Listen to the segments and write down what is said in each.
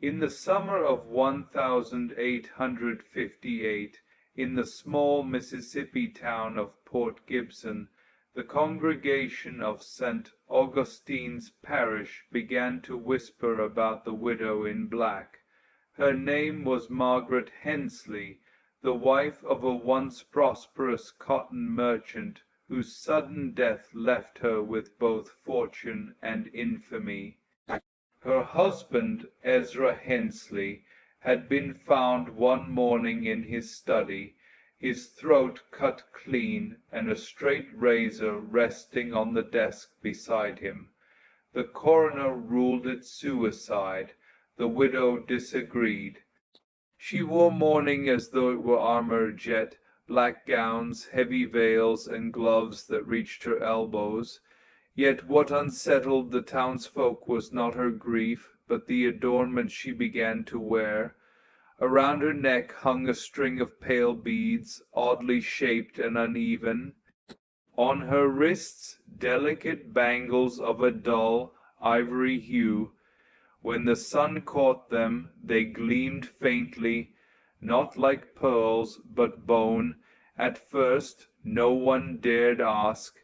In the summer of 1858, in the small Mississippi town of Port Gibson, the congregation of St. Augustine's parish began to whisper about the widow in black. Her name was Margaret Hensley, the wife of a once prosperous cotton merchant, whose sudden death left her with both fortune and infamy. Her husband, Ezra Hensley, had been found one morning in his study, his throat cut clean and a straight razor resting on the desk beside him. The coroner ruled it suicide. The widow disagreed. She wore mourning as though it were armor jet, black gowns, heavy veils, and gloves that reached her elbows. Yet what unsettled the townsfolk was not her grief, but the adornment she began to wear. Around her neck hung a string of pale beads, oddly shaped and uneven. On her wrists delicate bangles of a dull ivory hue. When the sun caught them, they gleamed faintly, not like pearls, but bone. At first no one dared ask.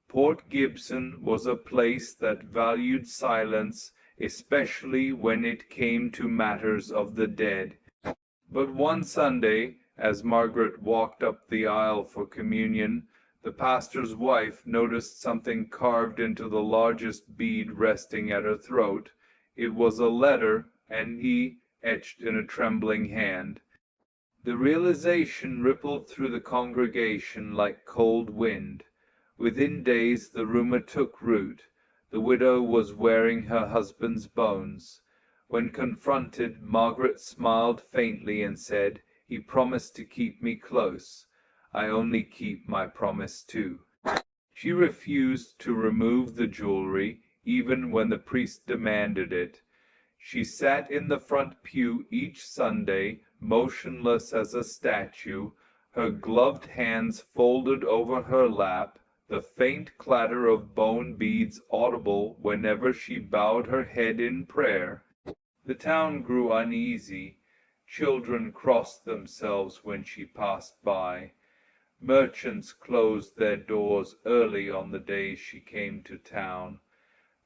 Port Gibson was a place that valued silence, especially when it came to matters of the dead. But one Sunday, as Margaret walked up the aisle for communion, the pastor's wife noticed something carved into the largest bead resting at her throat. It was a letter, and he etched in a trembling hand. The realization rippled through the congregation like cold wind. Within days the rumor took root. The widow was wearing her husband's bones. When confronted, Margaret smiled faintly and said, "He promised to keep me close. I only keep my promise too." She refused to remove the jewelry, even when the priest demanded it. She sat in the front pew each Sunday, motionless as a statue, her gloved hands folded over her lap, the faint clatter of bone beads audible whenever she bowed her head in prayer. The town grew uneasy. Children crossed themselves when she passed by. Merchants closed their doors early on the days she came to town.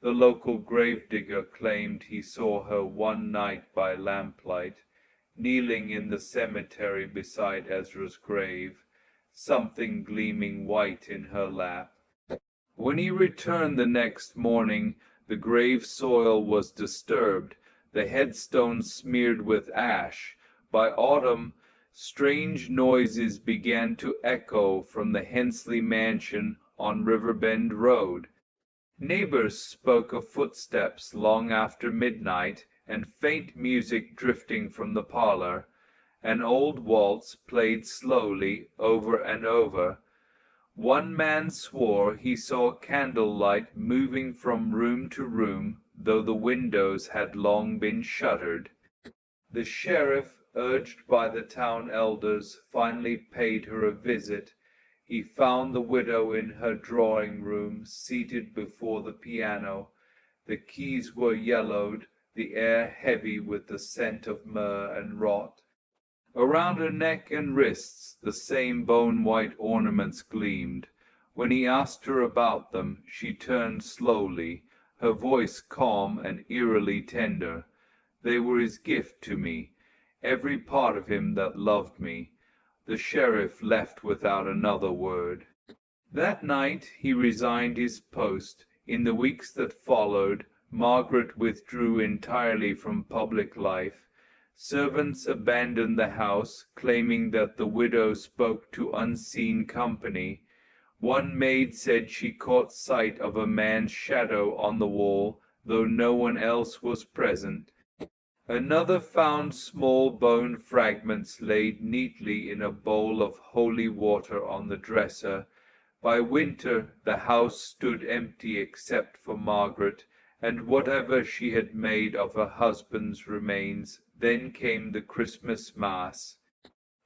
The local gravedigger claimed he saw her one night by lamplight, kneeling in the cemetery beside Ezra's grave, something gleaming white in her lap. When he returned the next morning, the grave soil was disturbed, the headstone smeared with ash. By autumn, strange noises began to echo from the Hensley mansion on Riverbend Road. Neighbors spoke of footsteps long after midnight, and faint music drifting from the parlor. An old waltz played slowly over and over. One man swore he saw candlelight moving from room to room, though the windows had long been shuttered. The sheriff, urged by the town elders, finally paid her a visit. He found the widow in her drawing-room, seated before the piano. The keys were yellowed, the air heavy with the scent of myrrh and rot. Around her neck and wrists the same bone-white ornaments gleamed. When he asked her about them, she turned slowly, her voice calm and eerily tender. "They were his gift to me, every part of him that loved me." The sheriff left without another word. That night he resigned his post. In the weeks that followed, Margaret withdrew entirely from public life. Servants abandoned the house, claiming that the widow spoke to unseen company. One maid said she caught sight of a man's shadow on the wall, though no one else was present. Another found small bone fragments laid neatly in a bowl of holy water on the dresser. By winter the house stood empty except for Margaret, and whatever she had made of her husband's remains. Then came the Christmas Mass.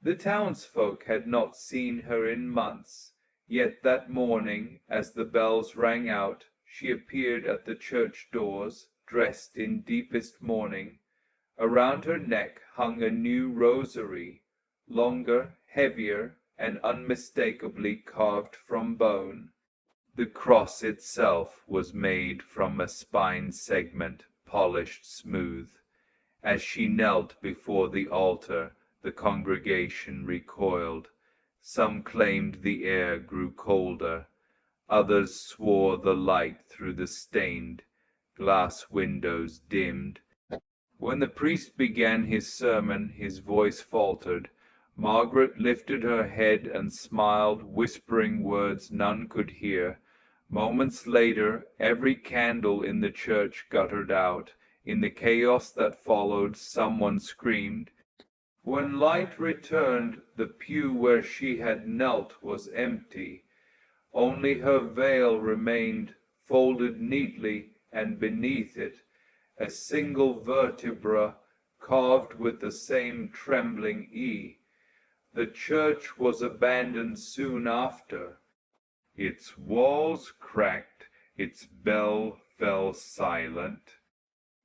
The townsfolk had not seen her in months, yet that morning, as the bells rang out, she appeared at the church doors, dressed in deepest mourning. Around her neck hung a new rosary, longer, heavier, and unmistakably carved from bone. The cross itself was made from a spine segment polished smooth. As she knelt before the altar, the congregation recoiled. Some claimed the air grew colder. Others swore the light through the stained glass windows dimmed. When the priest began his sermon, his voice faltered. Margaret lifted her head and smiled, whispering words none could hear. Moments later, every candle in the church guttered out. In the chaos that followed, someone screamed. When light returned, the pew where she had knelt was empty. Only her veil remained, folded neatly, and beneath it, a single vertebra carved with the same trembling E. The church was abandoned soon after. Its walls cracked, its bell fell silent.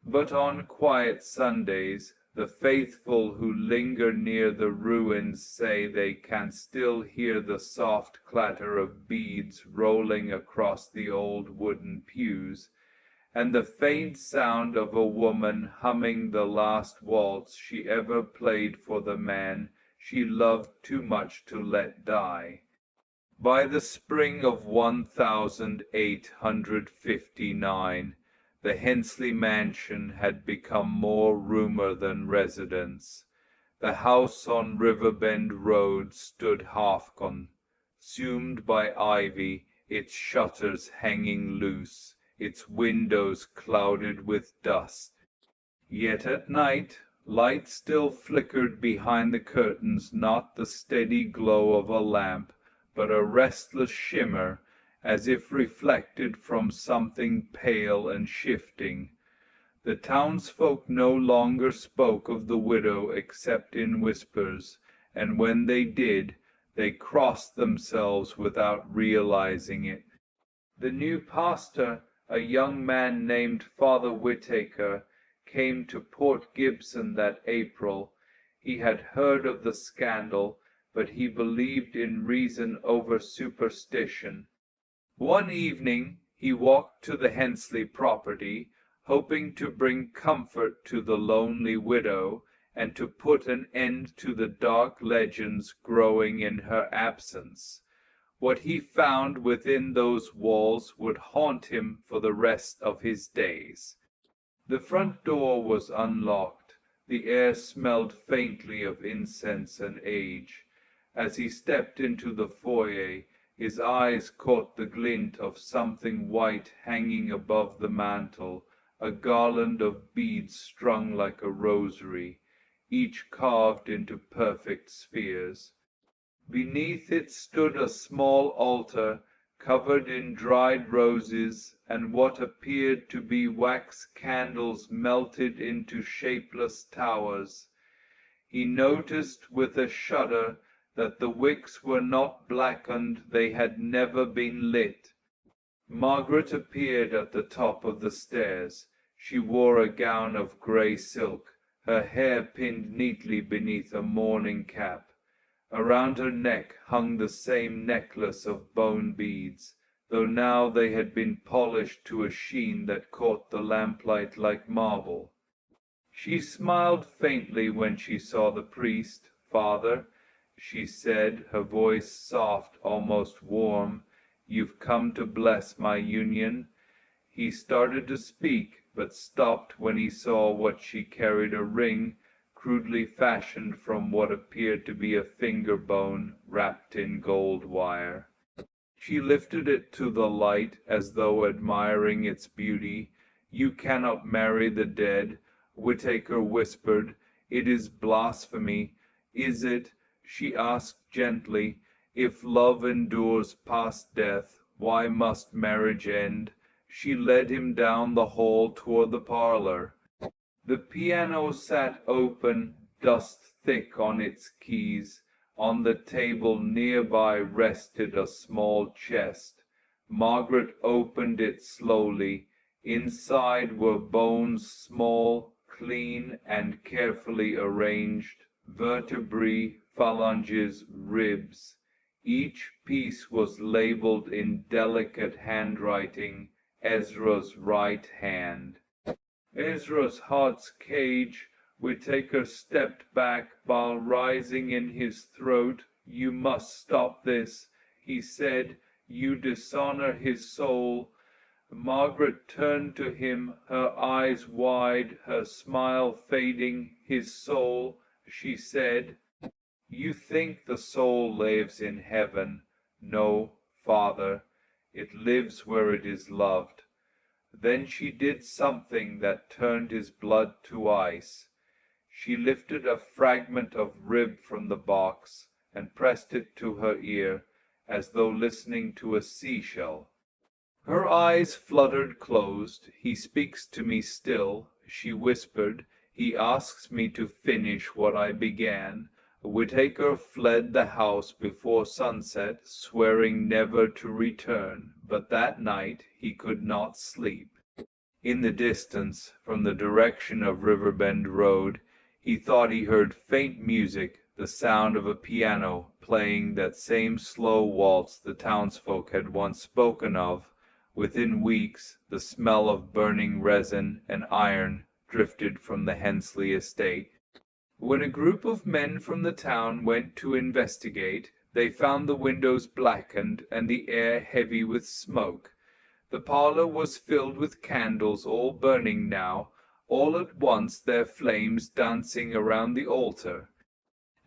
But on quiet Sundays, the faithful who linger near the ruins say they can still hear the soft clatter of beads rolling across the old wooden pews, and the faint sound of a woman humming the last waltz she ever played for the man she loved too much to let die. By the spring of 1859, the Hensley mansion had become more rumor than residence. The house on Riverbend Road stood half consumed by ivy, its shutters hanging loose, its windows clouded with dust. Yet at night, light still flickered behind the curtains, not the steady glow of a lamp, but a restless shimmer, as if reflected from something pale and shifting. The townsfolk no longer spoke of the widow except in whispers, and when they did, they crossed themselves without realizing it. The new pastor, a young man named Father Whitaker, came to Port Gibson that April. He had heard of the scandal, but he believed in reason over superstition. One evening he walked to the Hensley property, hoping to bring comfort to the lonely widow, and to put an end to the dark legends growing in her absence. What he found within those walls would haunt him for the rest of his days. The front door was unlocked. The air smelled faintly of incense and age. As he stepped into the foyer, his eyes caught the glint of something white hanging above the mantel, a garland of beads strung like a rosary, each carved into perfect spheres. Beneath it stood a small altar, covered in dried roses, and what appeared to be wax candles melted into shapeless towers. He noticed with a shudder that the wicks were not blackened, they had never been lit. Margaret appeared at the top of the stairs. She wore a gown of grey silk, her hair pinned neatly beneath a mourning cap. Around her neck hung the same necklace of bone beads, though now they had been polished to a sheen that caught the lamplight like marble. She smiled faintly when she saw the priest. "Father," she said, her voice soft, almost warm, "you've come to bless my union?" He started to speak, but stopped when he saw what she carried, a ring, crudely fashioned from what appeared to be a finger bone wrapped in gold wire. She lifted it to the light as though admiring its beauty. "You cannot marry the dead," Whitaker whispered. "It is blasphemy." "Is it?" she asked gently. "If love endures past death, why must marriage end?" She led him down the hall toward the parlor. The piano sat open, dust thick on its keys. On the table nearby rested a small chest. Margaret opened it slowly. Inside were bones small, clean and carefully arranged vertebrae, phalanges, ribs. Each piece was labeled in delicate handwriting, Ezra's right hand. Ezra's heart's cage, Whitaker stepped back while rising in his throat. "You must stop this," he said. "You dishonor his soul." Margaret turned to him, her eyes wide, her smile fading. "His soul," she said. "You think the soul lives in heaven. No, Father, it lives where it is loved." Then she did something that turned his blood to ice. She lifted a fragment of rib from the box and pressed it to her ear, as though listening to a seashell. Her eyes fluttered closed. "He speaks to me still," she whispered. "He asks me to finish what I began." Whitaker fled the house before sunset, swearing never to return, but that night he could not sleep. In the distance, from the direction of Riverbend Road, he thought he heard faint music, the sound of a piano playing that same slow waltz the townsfolk had once spoken of. Within weeks, the smell of burning resin and iron drifted from the Hensley estate. When a group of men from the town went to investigate, they found the windows blackened and the air heavy with smoke. The parlor was filled with candles, all burning now, all at once their flames dancing around the altar.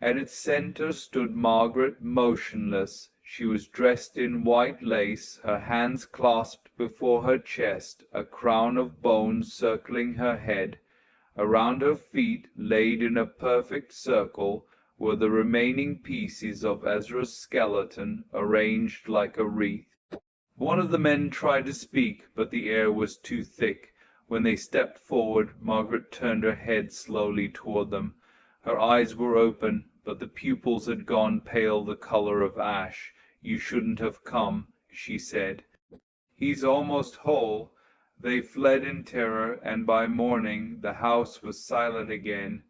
At its center stood Margaret, motionless. She was dressed in white lace, her hands clasped before her chest, a crown of bones circling her head. Around her feet, laid in a perfect circle, were the remaining pieces of Ezra's skeleton, arranged like a wreath. One of the men tried to speak, but the air was too thick. When they stepped forward, Margaret turned her head slowly toward them. Her eyes were open, but the pupils had gone pale, the color of ash. "You shouldn't have come," she said. "He's almost whole." They fled in terror, and by morning the house was silent again.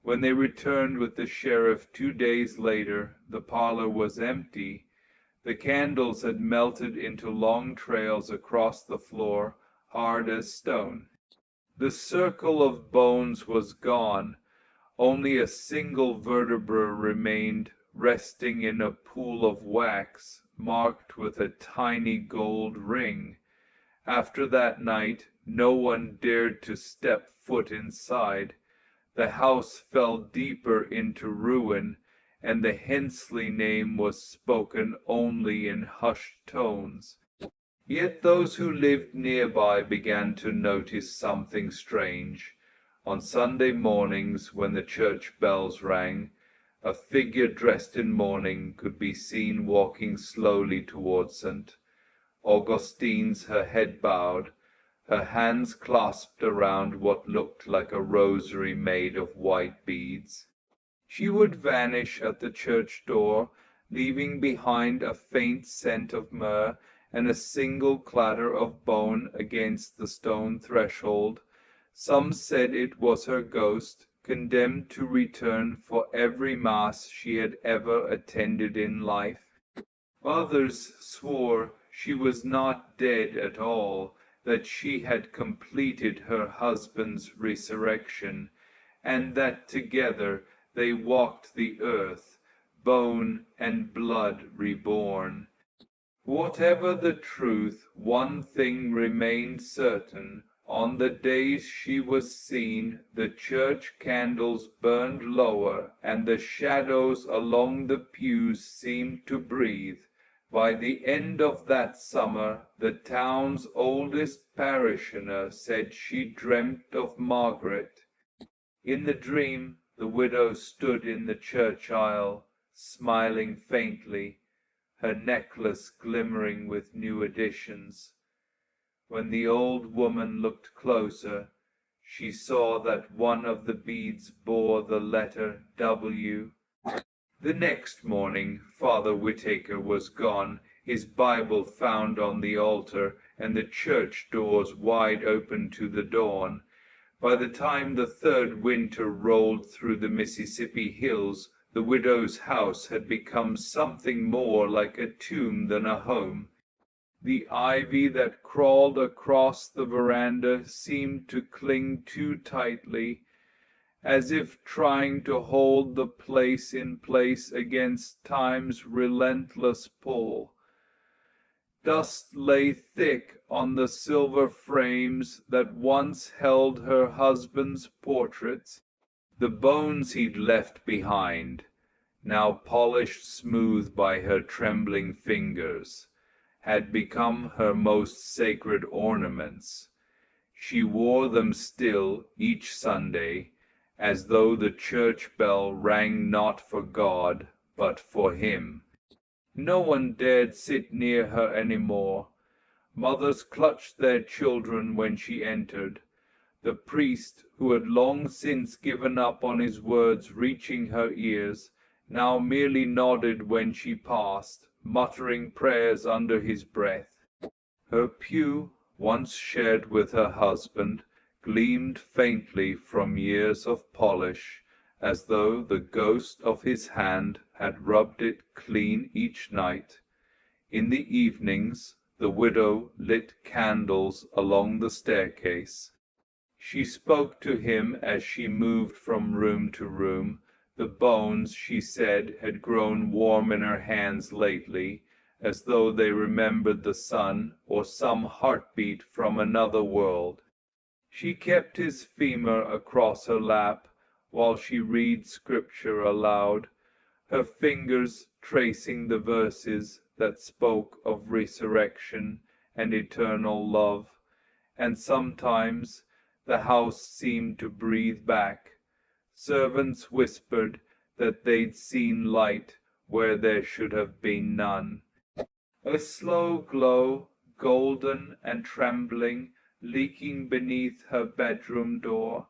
When they returned with the sheriff 2 days later, the parlor was empty. The candles had melted into long trails across the floor, hard as stone. The circle of bones was gone. Only a single vertebra remained, resting in a pool of wax, marked with a tiny gold ring. After that night, no one dared to step foot inside. The house fell deeper into ruin, and the Hensley name was spoken only in hushed tones. Yet those who lived nearby began to notice something strange. On Sunday mornings, when the church bells rang, a figure dressed in mourning could be seen walking slowly towards St. Augustine's, her head bowed, her hands clasped around what looked like a rosary made of white beads. She would vanish at the church door, leaving behind a faint scent of myrrh and a single clatter of bone against the stone threshold. Some said it was her ghost, condemned to return for every mass she had ever attended in life. Others swore she was not dead at all, that she had completed her husband's resurrection, and that together they walked the earth, bone and blood reborn. Whatever the truth, one thing remained certain. On the days she was seen, the church candles burned lower, and the shadows along the pews seemed to breathe. By the end of that summer, the town's oldest parishioner said she dreamt of Margaret. In the dream, the widow stood in the church aisle, smiling faintly, her necklace glimmering with new additions. When the old woman looked closer, she saw that one of the beads bore the letter W. The next morning Father Whitaker was gone, his Bible found on the altar, and the church doors wide open to the dawn. By the time the third winter rolled through the Mississippi hills, the widow's house had become something more like a tomb than a home. The ivy that crawled across the veranda seemed to cling too tightly, as if trying to hold the place in place against time's relentless pull. Dust lay thick on the silver frames that once held her husband's portraits, the bones he'd left behind, now polished smooth by her trembling fingers, had become her most sacred ornaments. She wore them still each Sunday, as though the church bell rang not for God, but for him. No one dared sit near her any more. Mothers clutched their children when she entered. The priest, who had long since given up on his words reaching her ears, now merely nodded when she passed, muttering prayers under his breath. Her pew, once shared with her husband, gleamed faintly from years of polish, as though the ghost of his hand had rubbed it clean each night. In the evenings the widow lit candles along the staircase. She spoke to him as she moved from room to room. The bones, she said, had grown warm in her hands lately, as though they remembered the sun or some heartbeat from another world. She kept his femur across her lap while she read scripture aloud, her fingers tracing the verses that spoke of resurrection and eternal love, and sometimes the house seemed to breathe back. Servants whispered that they'd seen light where there should have been none. A slow glow, golden and trembling, leaking beneath her bedroom door.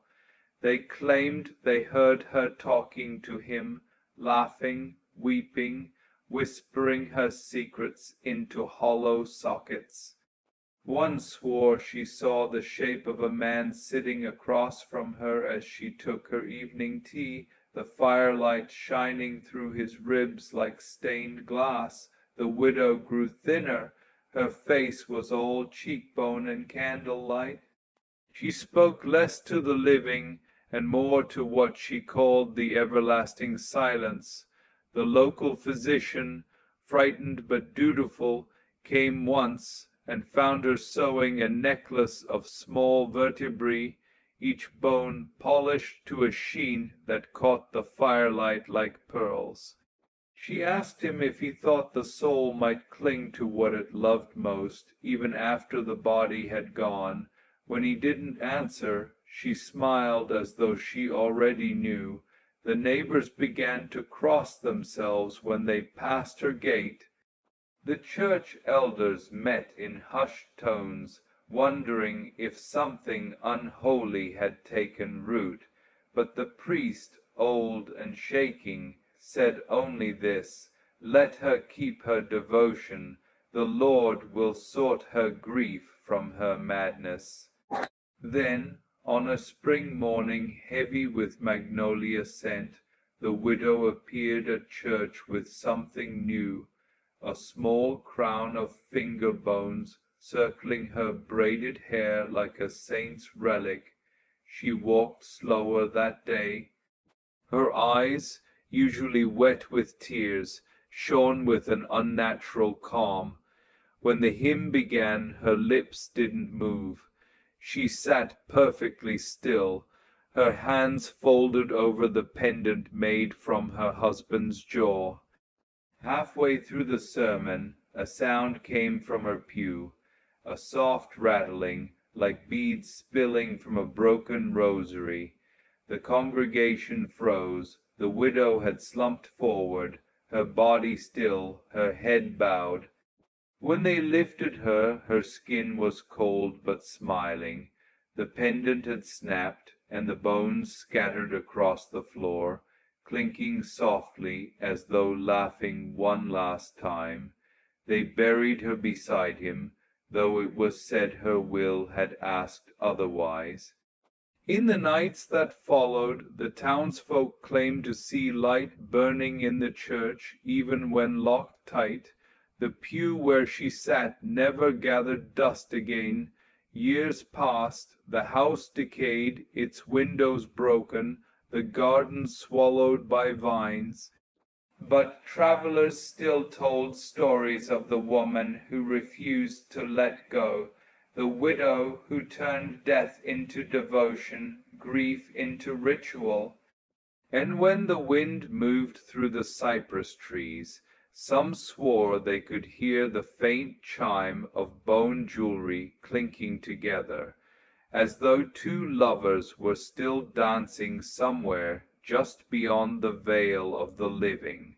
They claimed they heard her talking to him, laughing, weeping, whispering her secrets into hollow sockets. One swore she saw the shape of a man sitting across from her as she took her evening tea, the firelight shining through his ribs like stained glass. The widow grew thinner. Her face was all cheekbone and candlelight. She spoke less to the living and more to what she called the everlasting silence. The local physician, frightened but dutiful, came once and found her sewing a necklace of small vertebrae, each bone polished to a sheen that caught the firelight like pearls. She asked him if he thought the soul might cling to what it loved most, even after the body had gone. When he didn't answer, she smiled as though she already knew. The neighbors began to cross themselves when they passed her gate. The church elders met in hushed tones, wondering if something unholy had taken root, but the priest, old and shaking, said only this: "Let her keep her devotion. The Lord will sort her grief from her madness." Then, on a spring morning heavy with magnolia scent, the widow appeared at church with something new, a small crown of finger bones circling her braided hair like a saint's relic. She walked slower that day. Her eyes, usually wet with tears, shone with an unnatural calm. When the hymn began, her lips didn't move. She sat perfectly still, her hands folded over the pendant made from her husband's jaw. Halfway through the sermon, a sound came from her pew, a soft rattling, like beads spilling from a broken rosary. The congregation froze. The widow had slumped forward, her body still, her head bowed. When they lifted her, her skin was cold but smiling. The pendant had snapped, and the bones scattered across the floor, clinking softly as though laughing one last time. They buried her beside him, though it was said her will had asked otherwise. In the nights that followed, the townsfolk claimed to see light burning in the church, even when locked tight. The pew where she sat never gathered dust again. Years passed, the house decayed, its windows broken, the garden swallowed by vines. But travelers still told stories of the woman who refused to let go, the widow who turned death into devotion, grief into ritual. And when the wind moved through the cypress trees, some swore they could hear the faint chime of bone jewelry clinking together, as though two lovers were still dancing somewhere just beyond the veil of the living.